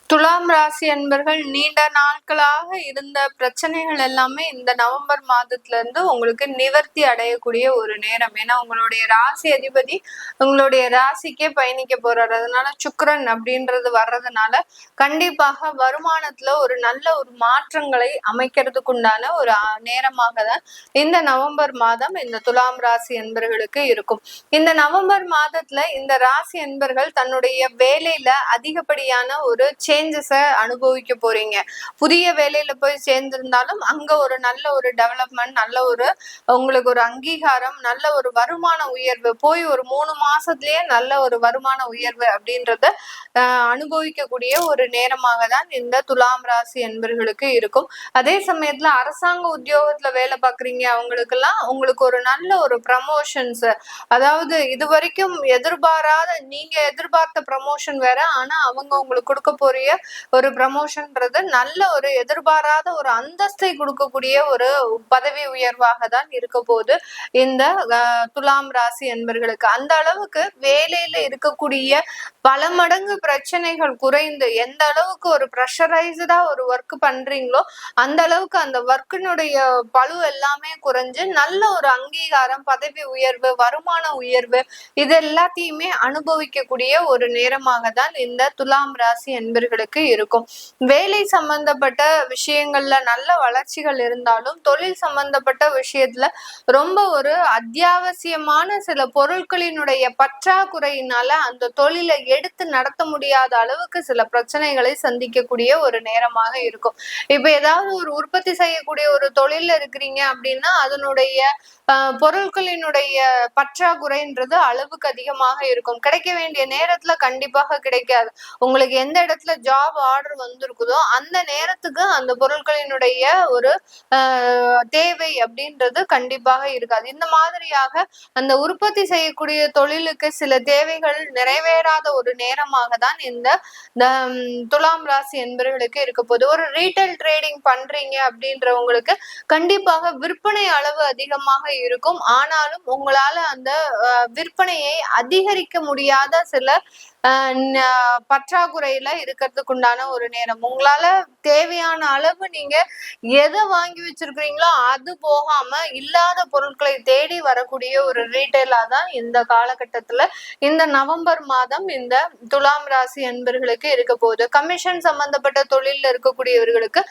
துலாம் ராசி அன்பர்கள் நீண்ட நாட்களாக இருந்த பிரச்சனைகள் எல்லாமே இந்த நவம்பர் மாதத்துல இருந்து உங்களுக்கு நிவர்த்தி அடையக்கூடிய ஒரு நேரம். ஏன்னா உங்களுடைய ராசி அதிபதி உங்களுடைய ராசிக்கே பயணிக்க போறாரு. அதனால சுக்கிரன் அப்படின்றது வர்றதுனால கண்டிப்பாக வருமானத்துல ஒரு நல்ல ஒரு மாற்றங்களை அமைக்கிறதுக்கு உண்டான ஒரு நேரமாக தான் இந்த நவம்பர் மாதம் இந்த துலாம் ராசி என்பர்களுக்கு இருக்கும். இந்த நவம்பர் மாதத்துல இந்த ராசி என்பர்கள் தன்னுடைய வேலையில அதிகப்படியான ஒரு சேஞ்சஸை அனுபவிக்க போறீங்க. புதிய வேலையில போய் சேர்ந்திருந்தாலும் அங்க ஒரு நல்ல ஒரு டெவலப்மெண்ட், நல்ல ஒரு உங்களுக்கு ஒரு அங்கீகாரம், நல்ல ஒரு வருமான உயர்வு, போய் ஒரு 3 மாசத்துலயே நல்ல ஒரு வருமான உயர்வு அப்படின்றத அனுபவிக்கக்கூடிய ஒரு நேரமாக தான் இந்த துலாம் ராசி என்பர்களுக்கு இருக்கும். அதே சமயத்துல அரசாங்க உத்தியோகத்துல வேலை பார்க்குறீங்க அவங்களுக்கெல்லாம் உங்களுக்கு ஒரு நல்ல ஒரு ப்ரமோஷன்ஸ், அதாவது இது வரைக்கும் எதிர்பாராத, நீங்க எதிர்பார்த்த ப்ரமோஷன் வேற, ஆனா அவங்க உங்களுக்கு கொடுக்க போறிய ஒரு ப்ரமோஷன்ன்றது நல்ல ஒரு எதிர்பாராத ஒரு அந்தஸ்தை கொடுக்கக்கூடிய ஒரு பதவி உயர்வாக தான் இருக்க போது இந்த துலாம் ராசி என்பர்களுக்கு. அந்த அளவுக்கு வேலையில இருக்கக்கூடிய பல மடங்கு பிரச்சனைகள் குறைந்து எந்த அளவுக்கு ஒரு ப்ரெஷரைஸ்டா ஒரு ஒர்க் பண்றீங்களோ அந்த அளவுக்கு அந்த ஒர்க்கினுடைய பளு எல்லாமே குறைஞ்சு நல்ல ஒரு அங்கீகாரம், பதவி உயர்வு, வருமான உயர்வு இது எல்லாத்தையுமே அனுபவிக்கக்கூடிய ஒரு நேரமாக தான் இந்த துலாம் ராசி என்பர்களுக்கு இருக்கும். வேலை சம்பந்தப்பட்ட விஷயங்கள்ல நல்ல வளர்ச்சிகள் இருந்தாலும் தொழில் சம்பந்தப்பட்ட விஷயத்துல ரொம்ப ஒரு அத்தியாவசியமான சில பொருட்களினுடைய பற்றாக்குறையினால அந்த தொழிலை எடுத்து நடத்த முடியாத அளவுக்கு சில பிரச்சனைகளை சந்திக்கக்கூடிய ஒரு நேரமாக இருக்கும். இப்ப ஏதாவது ஒரு உற்பத்தி செய்யக்கூடிய ஒரு தொழில்ல இருக்கிறீங்க அப்படின்னா அதனுடைய பொருட்களினுடைய பற்றாக்குறைன்றது அளவுக்கு அதிகமாக இருக்கும். கிடைக்க வேண்டிய நேரத்துல கண்டிப்பாக கிடைக்காது. உங்களுக்கு எந்த இடத்துல ஜாப் ஆர்டர் வந்திருக்குதோ அந்த நேரத்துக்கு அந்த பொருட்களினுடைய ஒரு தேவை அப்படின்றது கண்டிப்பாக இருக்காது. இந்த மாதிரியாக அந்த உற்பத்தி செய்யக்கூடிய தொழிலுக்கு சில தேவைகள் நிறைவேறாத ஒரு நேரமாக தான் இந்த துலாம் ராசி என்பவர்களுக்கு இருக்க போகுது. ஒரு ரீட்டைல் ட்ரேடிங் பண்றீங்க அப்படின்றவங்களுக்கு கண்டிப்பாக விற்பனை அளவு அதிகமாக இருக்கும். ஆனாலும் உங்களால அந்த விற்பனையை அதிகரிக்க முடியாத சில பற்றாக்குறையில இருக்கிறதுக்கு உண்டான ஒரு நேரம். உங்களால தேவையான அளவு நீங்க எதை வாங்கி வச்சிருக்கிறீங்களோ அது போகாம இல்லாத பொருட்களை தேடி வரக்கூடிய ஒரு ரீட்டைலா தான் இந்த காலகட்டத்துல இந்த நவம்பர் மாதம் இந்த துலாம் ராசி என்பர்களுக்கு இருக்க போகுது. கமிஷன் சம்பந்தப்பட்ட தொழில இருக்கக்கூடியவர்களுக்கு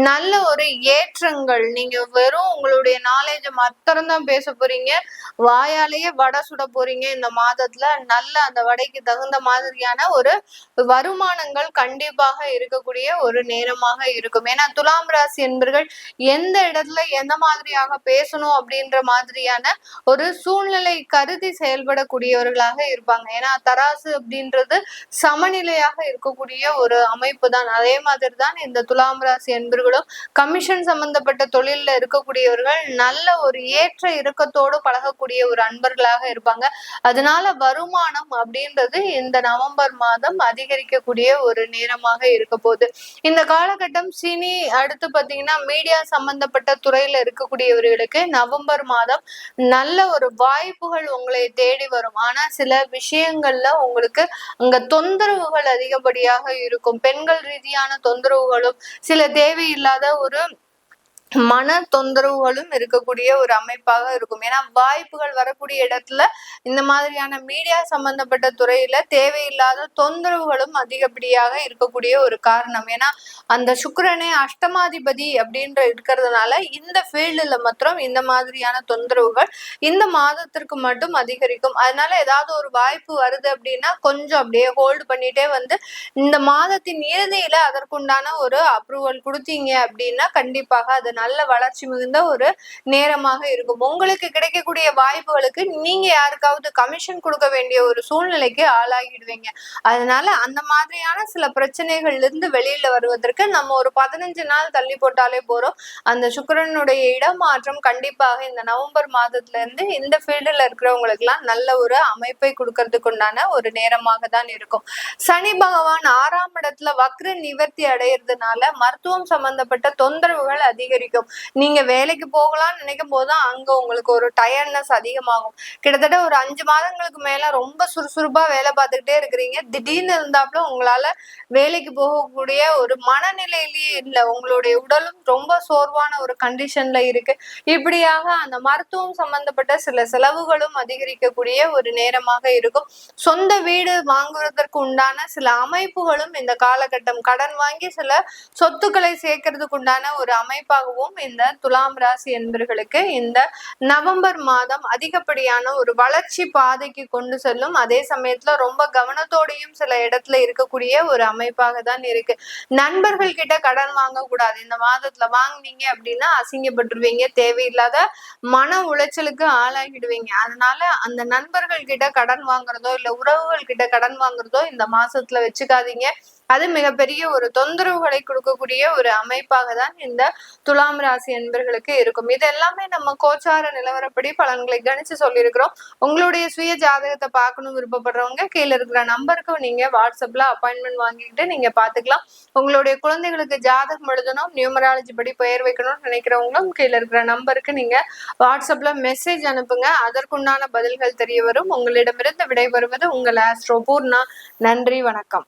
நல்ல ஒரு ஏற்றங்கள், நீங்க வெறும் உங்களுடைய நாலேஜ் மாத்திரம் தான் பேச போறீங்க, வாயாலேயே வடை சுட போறீங்க. இந்த மாதத்துல நல்ல அந்த வடைக்கு தகுந்த மாதிரியான ஒரு வருமானங்கள் கண்டிப்பாக இருக்கக்கூடிய ஒரு நேரமாக இருக்கும். ஏன்னா துலாம் ராசி என்பர்கள் எந்த இடத்துல எந்த மாதிரியாக பேசணும் அப்படின்ற மாதிரியான ஒரு சூழ்நிலை கருதி செயல்படக்கூடியவர்களாக இருப்பாங்க. ஏன்னா தராசு அப்படின்றது சமநிலையாக இருக்கக்கூடிய ஒரு அமைப்பு தான். அதே மாதிரி தான் இந்த துலாம் ராசி என்பர்களும் கமிஷன் சம்பந்தப்பட்ட தொழில்ல இருக்கக்கூடியவர்கள் நல்ல ஒரு ஏற்ற இறக்கத்தோடு பழகக்கூடிய ஒரு அன்பர்களாக இருப்பாங்க. அதனால வருமானம் அப்படின்றது இந்த நவம்பர் மாதம் அதிகரிக்கக்கூடிய ஒரு நேரமாக இருக்க போகுது. இந்த காலகட்டம் சினி, அடுத்து பாத்தீங்கன்னா மீடியா சம்பந்தப்பட்ட துறையில இருக்கக்கூடியவர்களுக்கு நவம்பர் மாதம் நல்ல ஒரு வாய்ப்புகள் உங்களை தேடி வரும். ஆனா சில விஷயங்கள்ல உங்களுக்கு அங்க தொந்தரவுகள் அதிகப்படியாக இருக்கும். பெண்கள் ரீதியான தொந்தரவுகளும் சில தேவையில்லாத ஒரு மன தொந்தரவுகளும் இருக்கக்கூடிய ஒரு அமைப்பாக இருக்கும். ஏன்னா வாய்ப்புகள் வரக்கூடிய இடத்துல இந்த மாதிரியான மீடியா சம்பந்தப்பட்ட துறையில தேவையில்லாத தொந்தரவுகளும் அதிகப்படியாக இருக்கக்கூடிய ஒரு காரணம். ஏன்னா அந்த சுக்கிரனே அஷ்டமாதிபதி அப்படின்ற இருக்கிறதுனால இந்த ஃபீல்டுல மாத்திரம் இந்த மாதிரியான தொந்தரவுகள் இந்த மாதத்திற்கு மட்டும் அதிகரிக்கும். அதனால ஏதாவது ஒரு வாய்ப்பு வருது அப்படின்னா கொஞ்சம் அப்படியே ஹோல்டு பண்ணிட்டே வந்து இந்த மாதத்தின் இறுதியில அதற்குண்டான ஒரு அப்ரூவல் கொடுத்தீங்க அப்படின்னா கண்டிப்பாக அது நல்ல வளர்ச்சி மிகுந்த ஒரு நேரமாக இருக்கும். உங்களுக்கு கிடைக்கக்கூடிய வாய்ப்புகளுக்கு நீங்க யாருக்காவது கமிஷன் கொடுக்க வேண்டிய ஒரு சூழ்நிலைக்கு ஆளாகிடுவீங்க. அதனால அந்த மாதிரியான சில பிரச்சனைகள்ல இருந்து வெளியில வருவதற்கு நம்ம ஒரு 15 நாள் தள்ளி போட்டாலே போறோம். அந்த சுக்கிரனுடைய இடமாற்றம் கண்டிப்பாக இந்த நவம்பர் மாதத்துல இருந்து இந்த ஃபீல்டுல இருக்கிறவங்களுக்கு எல்லாம் நல்ல ஒரு அமைப்பை கொடுக்கறதுக்கு உண்டான ஒரு நேரமாக தான் இருக்கும். சனி பகவான் 6ஆம் இடத்துல காலகட்டத்துல வக்ர நிவர்த்தி அடையிறதுனால மருத்துவம் சம்பந்தப்பட்ட தொந்தரவுகள் அதிகரிக்கும். நீங்க வேலைக்கு போகலாம்னு நினைக்கும் போதுதான் அங்க உங்களுக்கு ஒரு டயர்ட்னஸ் அதிகமாகும். கிட்டத்தட்ட ஒரு 5 மாதங்களுக்கு மேல ரொம்ப சுறுசுறுப்பா வேலை பார்த்துக்கிட்டே இருக்கிறீங்க. திடீர்னு இருந்தாப்புல உங்களால வேலைக்கு போகக்கூடிய ஒரு மனநிலையிலேயே இல்ல. உங்களுடைய உடலும் ரொம்ப சோர்வான ஒரு கண்டிஷன்ல இருக்கு. இப்படியாக அந்த மருத்துவம் சம்பந்தப்பட்ட சில செலவுகளும் அதிகரிக்கக்கூடிய ஒரு நேரமாக இருக்கும். சொந்த வீடு வாங்குவதற்கு உண்டான சில அமைப்புகளும் இந்த காலகட்டம், கடன் வாங்கி சில சொத்துக்களை சேர்க்கறதுக்கு உண்டான ஒரு அமைப்பாகவும் இந்த துலாம் ராசி என்பர்களுக்கு இந்த நவம்பர் மாதம் அதிகப்படியான ஒரு வளர்ச்சி பாதைக்கு கொண்டு செல்லும். அதே சமயத்துல ரொம்ப கவனத்தோடையும் சில இடத்துல இருக்கக்கூடிய ஒரு அமைப்பாக தான் இருக்கு. நண்பர்கள் கிட்ட கடன் வாங்க கூடாது. இந்த மாதத்துல வாங்குனீங்க அப்படின்னா அசிங்கப்பட்டுருவீங்க, தேவையில்லாத மன உளைச்சலுக்கு ஆளாகிடுவீங்க. அதனால அந்த நண்பர்கள் கிட்ட கடன் வாங்குறதோ இல்ல உறவுகள் கிட்ட கடன் வாங்குறதோ இந்த மாசத்துல வச்சுக்காதீங்க. அது மிகப்பெரிய ஒரு தொந்தரவுகளை கொடுக்கக்கூடிய ஒரு அமைப்பாக தான் இந்த துலாம் ராசி என்பர்களுக்கு இருக்கும். இது எல்லாமே நம்ம கோச்சார நிலவரப்படி பலன்களை கணிச்சு சொல்லியிருக்கிறோம். உங்களுடைய சுய ஜாதகத்தை பார்க்கணும் விருப்பப்படுறவங்க கீழே இருக்கிற நம்பருக்கு நீங்க வாட்ஸ்அப்ல அப்பாயின்மெண்ட் வாங்கிக்கிட்டு நீங்க பாத்துக்கலாம். உங்களுடைய குழந்தைகளுக்கு ஜாதகம் எழுதணும், நியூமராலஜி படி பெயர் வைக்கணும்னு நினைக்கிறவங்களும் கீழே இருக்கிற நம்பருக்கு நீங்க வாட்ஸ்அப்ல மெசேஜ் அனுப்புங்க. அதற்குண்டான பதில்கள் தெரிய வரும். உங்களிடமிருந்து விடைபெறுவது உங்கள் ஆஸ்ட்ரோ பூர்ணா. நன்றி, வணக்கம்.